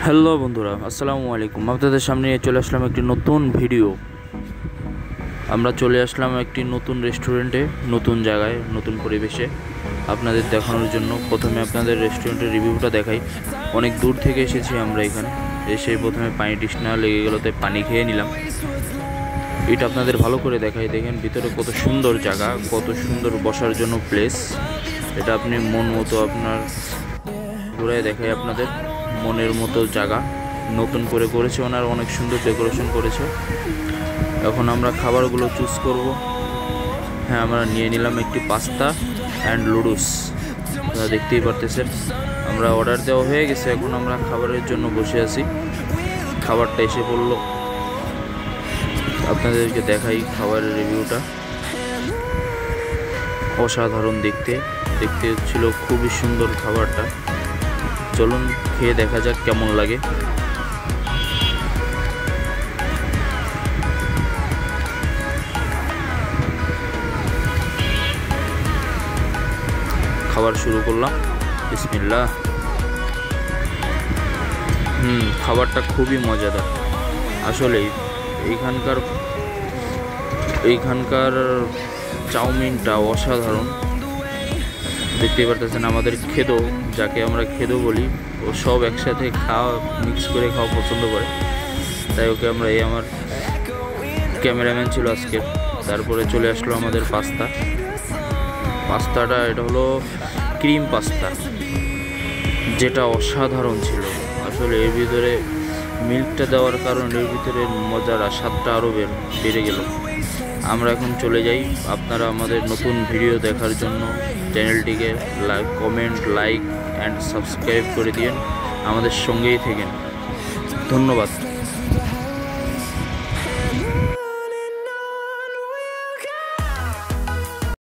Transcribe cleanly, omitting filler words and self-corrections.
Hello বন্ধুরা, আসসালামু আলাইকুম। আপনাদের সামনে চলে আসলাম একটি নতুন ভিডিও। আমরা চলে আসলাম একটি নতুন রেস্টুরেন্টে, নতুন জায়গায়, নতুন পরিবেশে আপনাদের দেখানোর জন্য। প্রথমে আপনাদের রেস্টুরেন্টের রিভিউটা দেখাই। অনেক দূর থেকে এসেছি আমরা এখানে। এসে প্রথমে পানি তৃষ্ণা লেগে গেল, তাই পানি খেয়ে নিলাম। এটা আপনাদের ভালো করে দেখাই। দেখেন ভিতরে কত সুন্দর জায়গা, কত সুন্দর বসার জন্য প্লেস। এটা আপনি মন মতো আপনার ঘুরায় দেখাই আপনাদের। মনের মতো জায়গা নতুন করে করেছে ওনার, অনেক সুন্দর ডেকোরেশন করেছে। এখন আমরা খাবারগুলো চুজ করব। হ্যাঁ, আমরা নিয়ে নিলাম একটি পাস্তা অ্যান্ড লুডুস। আপনারা দেখতেই পারতেছেন আমরা অর্ডার দেওয়া হয়ে গেছে। এখন আমরা খাবারের জন্য বসে আছি। খাবারটা এসে পড়লো, আপনাদেরকে দেখাই খাবারের রিভিউটা। অসাধারণ দেখতে দেখতে ছিল, খুবই সুন্দর খাবারটা। চলুন খেয়ে দেখা যাক কেমন লাগে। খাবার শুরু করলাম, বিসমিল্লাহ। খাবারটা খুবই মজাদার আসলে। এইখানকার চাউমিনটা অসাধারণ। দেখতেই পারতেছেন আমাদের খেদো, যাকে আমরা খেদো বলি, ও সব একসাথে মিক্স করে খাওয়া পছন্দ করে। তাই ওকে আমরা, আমার ক্যামেরাম্যান ছিল আজকে। তারপরে চলে আসলো আমাদের পাস্তাটা। এটা হলো ক্রিম পাস্তা, যেটা অসাধারণ ছিল আসলে। এর ভিতরে মিল্কটা দেওয়ার কারণে এর ভিতরে মজার স্বাদটা আরও বেড়ে গেল। আমরা এখন চলে যাই। আপনারা আমাদের নতুন ভিডিও দেখার জন্য চ্যানেলটিকে কমেন্ট, লাইক অ্যান্ড সাবস্ক্রাইব করে দিন। আমাদের সঙ্গেই থাকেন। ধন্যবাদ।